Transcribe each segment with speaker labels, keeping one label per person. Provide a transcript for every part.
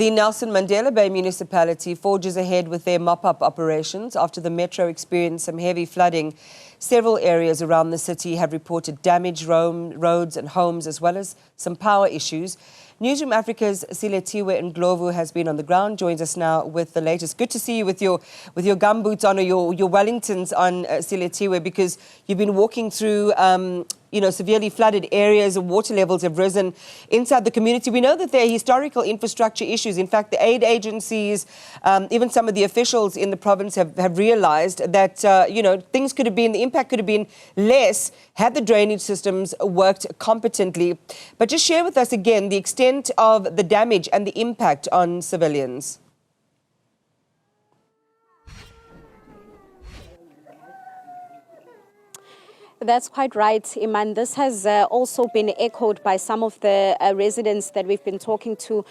Speaker 1: The Nelson Mandela Bay Municipality forges ahead with their mop-up operations after the metro experienced some heavy flooding. Several areas around the city have reported damaged roads and homes, as well as some power issues. Newzroom Afrika's Silethiwe and Ndlovu has been on the ground, joins us now with the latest. Good to see you with your gumboots on, or your Wellingtons on, Silethiwe, because you've been walking through severely flooded areas. Water levels have risen inside the community. We know that there are historical infrastructure issues. In fact, the aid agencies, even some of the officials in the province have realized that, things could have been, the impact could have been less had the drainage systems worked competently. But just share with us again the extent of the damage and the impact on civilians.
Speaker 2: That's quite right, Iman. This has also been echoed by some of the residents that we've been talking to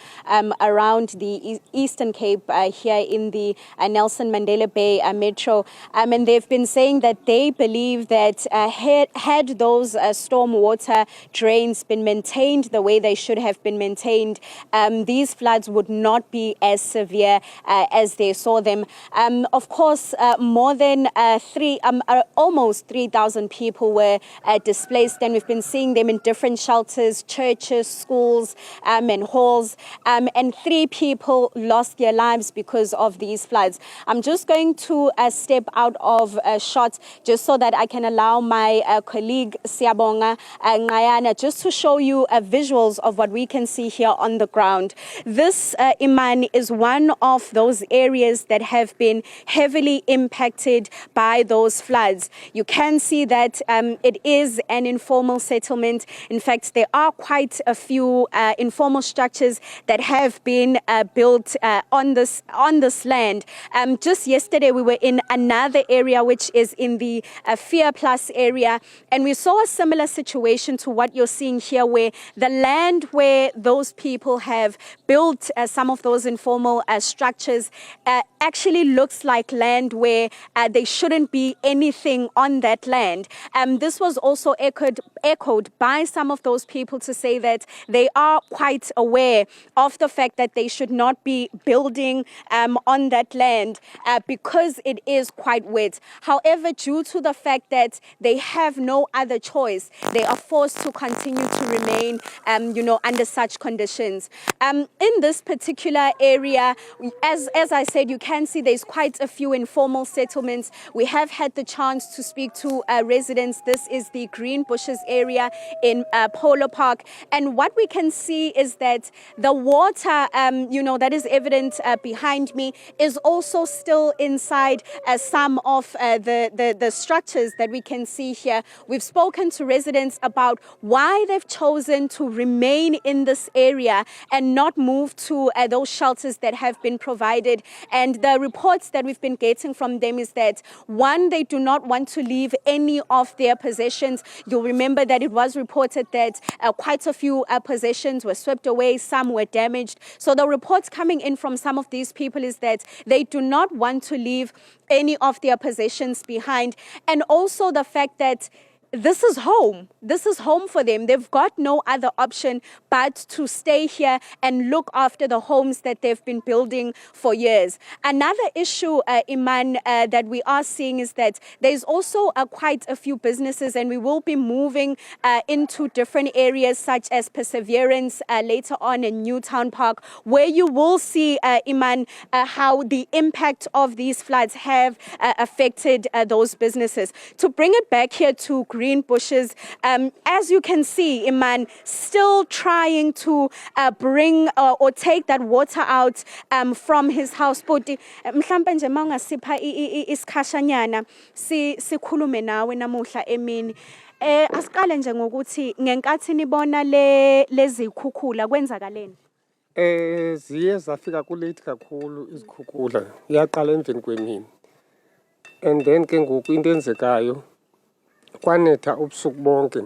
Speaker 2: around the Eastern Cape here in the Nelson Mandela Bay Metro. And they've been saying that they believe that had those storm water drains been maintained the way they should have been maintained, these floods would not be as severe as they saw them. Of course, more than almost 3,000 people were displaced, and we've been seeing them in different shelters, churches, schools, and halls, and 3 people lost their lives because of these floods. I'm just going to step out of shot just so that I can allow my colleague Siabonga Ngayana just to show you visuals of what we can see here on the ground. This, Iman, is one of those areas that have been heavily impacted by those floods. You can see that it is an informal settlement. In fact, there are quite a few informal structures that have been built on this land. Just yesterday, we were in another area, which is in the Fear Plus area, and we saw a similar situation to what you're seeing here, where the land where those people have built some of those informal structures actually looks like land where there shouldn't be anything on that land. This was also echoed by some of those people to say that they are quite aware of the fact that they should not be building on that land because it is quite wet. However, due to the fact that they have no other choice, they are forced to continue to remain, under such conditions. In this particular area, as I said, you can see there's quite a few informal settlements. We have had the chance to speak to residents. This is the Greenbushes area in Polo Park. And what we can see is that the water, that is evident behind me, is also still inside some of the structures that we can see here. We've spoken to residents about why they've chosen to remain in this area and not move to those shelters that have been provided. And the reports that we've been getting from them is that, one, they do not want to leave any of their possessions. You'll remember that it was reported that quite a few possessions were swept away, some were damaged. So the reports coming in from some of these people is that they do not want to leave any of their possessions behind. And also the fact that this is home. This is home for them. They've got no other option but to stay here and look after the homes that they've been building for years. Another issue, Iman, that we are seeing is that there's also quite a few businesses, and we will be moving into different areas such as Perseverance later on in Newtown Park, where you will see, Iman, how the impact of these floods have affected those businesses. To bring it back here to Greenbushes, as you can see, Iman still trying to bring or take that water out from his house. But mhlambe nje mangasipha isikhashanyana sikhulume nawe namuhla emini. Asiqale nje ngokuthi ngenkathi nibona lezi khukhula kwenzakaleni.
Speaker 3: Ziye zafika kulate kakhulu izikhukhula. Yaqala emveni kwemini. And then ke ngoku into enzekayo kwanetha ubusuku bonke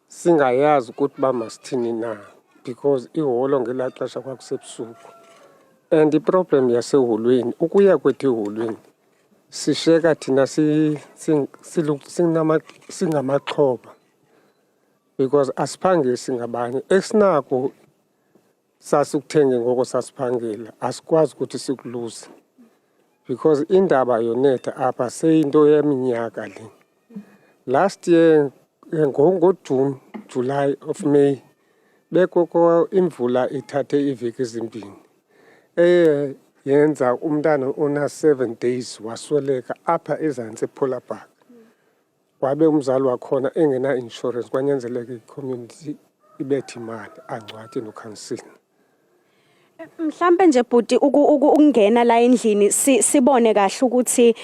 Speaker 3: singayazi ukuthi ba masithini na, because iholo ngelaa xesha kwakusebusuku. And iproblem yaseholweni, ukuya kwethu eholweni sisheka thina singamaxhoba, because asiphange singabanye esinako sasikuthenge ngoko sasiphangela asikwazi ukuthi sikuluze because indaba yonetha apha seyinto yeminyaka le. Last year ngoJune, July of May bekoko imvula ithathe iveki ezimbini yenza umntana ona 7 days wasweleka apha ezantsi ePolar Park. Wabe umzali wakhona engena insurance kwanyanzeleka i-community ibethe imali angcwatshe no-council.
Speaker 2: Mhlambe nje bhuti ukungena la endlini sibone kahle ukuthi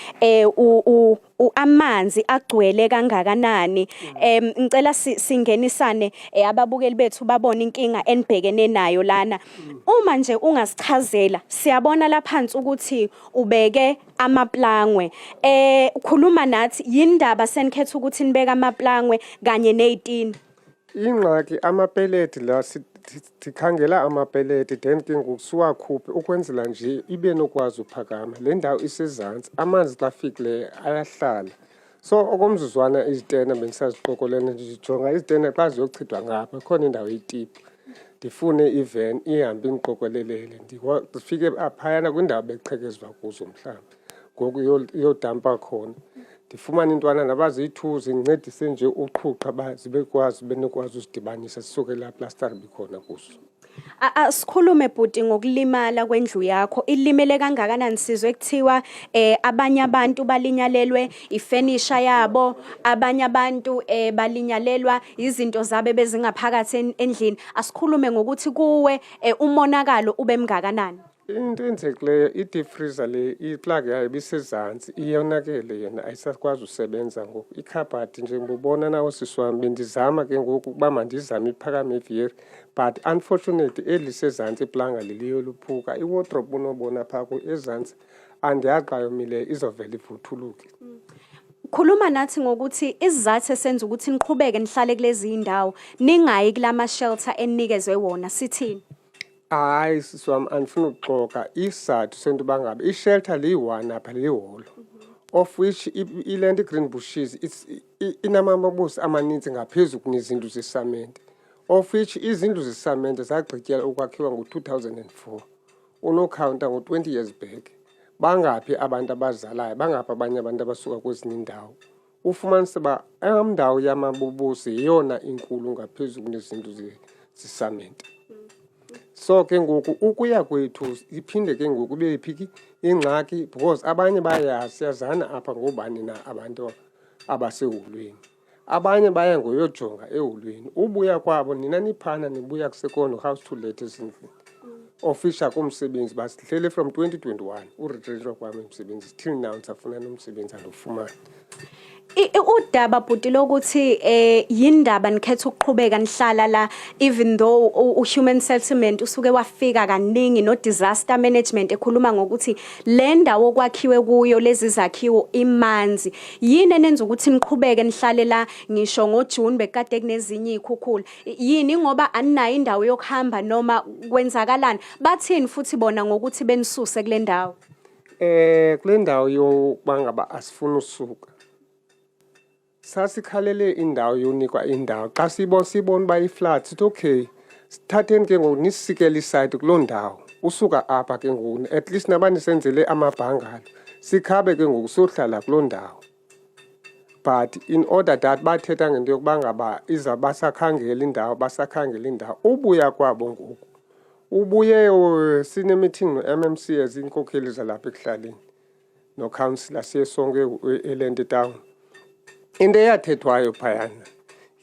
Speaker 2: amanzi agcwele kangakanani. Ngicela singenisane ababukeli bethu babone inkinga enibhekene nayo lana. Uma nje ungasichazela siyabona la phansi ukuthi ubeke amaplangwe. Ukhuluma nathi yindaba senikhetha ukuthi nibeke amaplangwe kanye nezitini.
Speaker 3: Ingxaki amapeleti la sikhangela amapeleti then ke ngokusiwakhuphe ukwenzela nje ibe nokwazi uphakama. Le ndawo isezantsi amanzi xa fikile ayahlala. So okomzuzwana izitena bendisaziqokolene ndijonga izitena xa ziyochithwa ngapha khona indawo yetipu. Ndifune ivan ihambe ingiqokolelele ndifike aphayana kwindawo beqhekezwa kuzo mhlawumbi. Ngoku iyodampa khona. Ndifumana intwana nabaziyi-2 zincedise nje uqhuqa benokwazi usidibanisa sisuke la plaster bikhona kuso.
Speaker 2: Asikhulume bhuti ngokulimala kwendlu yakho. Ilimele kangakanani sizwe kuthiwa abanye abantu balinyalelwe ifurniture yabo, abanye abantu balinyalelwa izinto zabe bezingaphakathi endlini. Asikhulume ngokuthi kuwe umonakalo ube mngakanani.
Speaker 3: Into enzekileyo i-deep freezer le iplug yayo bisezantsi iyonakele yona ayisakwazi usebenza ngoku. Ikhabhathi nje ngibona nawo siswami bendizama ke ngoku ukuba mandizame iphakame iviri but unfortunately elisezantsi iplanga liliyoluphuka. I-wardrobe unobona phako ezantsi andiyaqayomile izovela ivuthuluke.
Speaker 2: Khuluma nathi ngokuthi isizathu esenza ukuthi niqhubeke nihlale kulezi indawo ningayi kulama shelter enikezwe wona sithini?
Speaker 3: Hayi siswami andifuna ukuxoka isizathu sento bangabe i-shelter liyi-1 apha liholo of which iland Greenbushes inamamabusi amaninzi ngaphezulu kunezindlu zesamente of which izindlu zesamente zagqityela ukwakhiwa ngo-2004 unokhawunta ngo-20 years back. Bangaphi abantu abazalayo bangaphi abanye abantu abasuka kwezinye indawo. Ufumanise uba ndawo yamabubusi yeyona inkulu ngaphezulu kunezindlu zesamente. So ke ngoku ukuya kwethu iphinde ke ngoku kube iphiki ingxaki because abanye bayasiyazana apha ngobani na abantu abaseholweni. Abanye baya ngoyojonga eholweni. Ubuya kwabo nina niphana nibuya kusekondo house to let ezindlini. Official kumsebenzi basihlele from 2021 uregister kwami emsebenzi till now safuna nomsebenzi andofumana.
Speaker 2: Udaba bhuti lokuthi yindaba nikhetha ukuqhubeka nihlala la even though human settlement usuke wafika kaningi no disaster management ekhuluma ngokuthi le ndawo kwakhiwe kuyo lezi zakhiwo imanzi. Yini enenza ukuthi niqhubeke nihlale la ngisho ngoJune bekade kunezinye ikhukhula? Yini ngoba aninayo indawo yokuhamba noma kwenzakalani? Bathini futhi bona ngokuthi benisuse kule ndawo?
Speaker 3: Kule ndawo yobangaba asifuna usuka. Sasikhalele indawo yonikwa indawo xa sibona ba iflat sithi okay sithatheni ke ngoku nisikele isite kuloo ndawo usuka apha ke ngoku at least nabani senzele amabhangalo sikhabe ke ngoku sohlala kuloo ndawo. But in order that bathetha ngento yokuba ngaba basakhangela indawo ubuya kwabo ngoku ubuye sine meeting no-MMC ezinkokheli zalapha ekuhlaleni no councillor siyesonke eLand Town. Into eyathethwayo phayana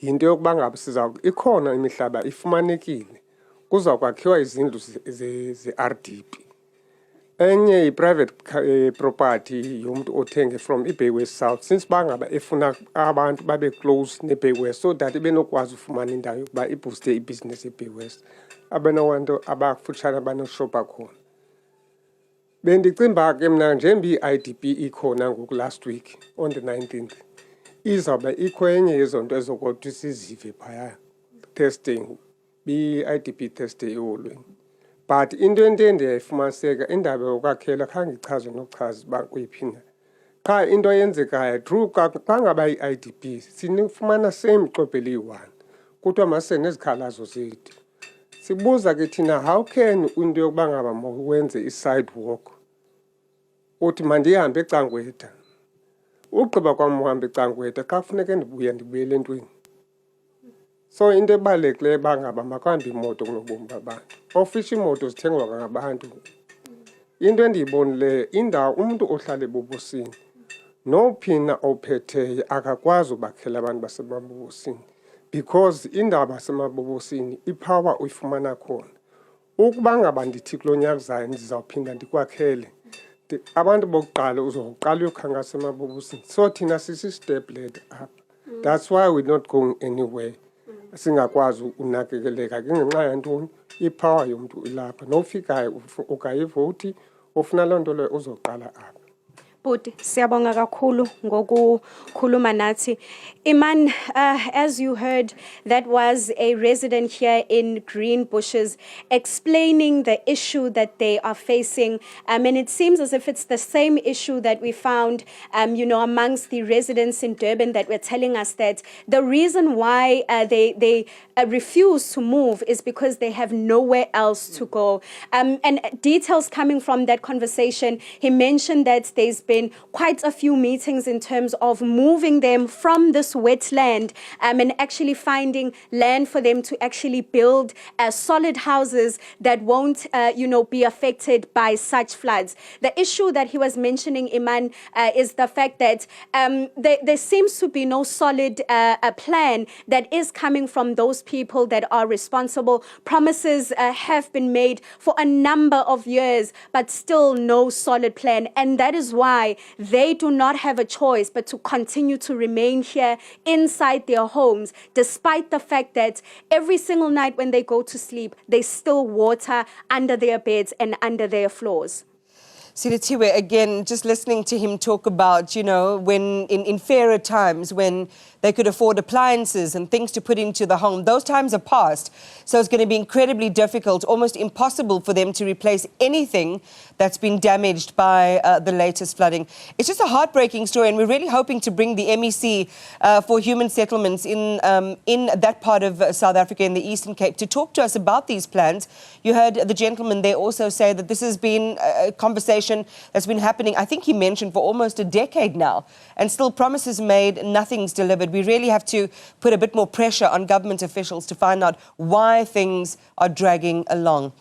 Speaker 3: yinto yokuba ngaba ikhona imihlaba ifumanekile kuza kwakhiwa izindlu ze-RDP. Enye i-private property yomuntu othenge from iBay West South since bangaba efuna abantu babe close neBay West so that benokwazi ufumana indawo yokuba ibooste ibusiness eBay West abanawantu abafutshane abanoshopa khona. Bendicimba ke mna njengoba i-IDP ikhona ngoku last week on the 19th izawube ikho enye yezonto ezokodwa sizive phaya testing bi-IDP test eholweni. But into endiyayifumaniseka indaba yokwakhela khange ichazwe nokuchaza uba kuyiphinda. Qha into eyenzekayo through xa ngaba i-IDP sinifumana same xwebhe liyi-1 kuthiwa masise nezikhalazo zethu Sibuza ke thina, how can into yokuba ngaba wenze i-sidewalk uthi mandihambe eCangwetha, ugqiba kwam uhamba eCangwetha xa kufuneke ndibuyele entweni. So into ebalulekileyo uba ngaba makuhambe imoto kunobomi babantu. Ofisha imoto zithengwa ngabantu. Into endiyibonileyo, indawo umuntu ohlala ebubusini nophina ophetheyo akakwazi ubakhela abantu basemabubusini, because indawo basemabubusini ipower uyifumana khona. Ukuba ngaba ndithi kulo nyaka uzayo ndizawuphinda ndikwakhele, abantu bokuqala uzoqala uyokhankasa emabubusini. So thina sisi-step led up. That's why we're not going anywhere. Singakwazi unakekeleka ke ngenxa yantoni, ipower yomuntu ilapha. Nofikayo ukayivoti, ufuna loo nto leyo uzoqala apha.
Speaker 2: Bhuti, siyabonga kakhulu ngokukhuluma nathi. Iman, as you heard, that was a resident here in Greenbushes explaining the issue that they are facing. And it seems as if it's the same issue that we found, amongst the residents in Durban that were telling us that the reason why they refuse to move is because they have nowhere else to go. And details coming from that conversation, he mentioned that there's been quite a few meetings in terms of moving them from this wetland and actually finding land for them to actually build solid houses that won't, be affected by such floods. The issue that he was mentioning, Iman, is the fact that there seems to be no solid plan that is coming from those people that are responsible. Promises have been made for a number of years, but still no solid plan. And that is why they do not have a choice but to continue to remain here inside their homes, despite the fact that every single night when they go to sleep, there's still water under their beds and under their floors.
Speaker 1: Silethiwe, again, just listening to him talk about, when in fairer times, when they could afford appliances and things to put into the home, those times are past. So it's going to be incredibly difficult, almost impossible for them to replace anything that's been damaged by the latest flooding. It's just a heartbreaking story, and we're really hoping to bring the MEC for Human Settlements in that part of South Africa, in the Eastern Cape, to talk to us about these plans. You heard the gentleman there also say that this has been a conversation that's been happening, I think he mentioned, for almost a decade now, and still promises made, nothing's delivered. We really have to put a bit more pressure on government officials to find out why things are dragging along.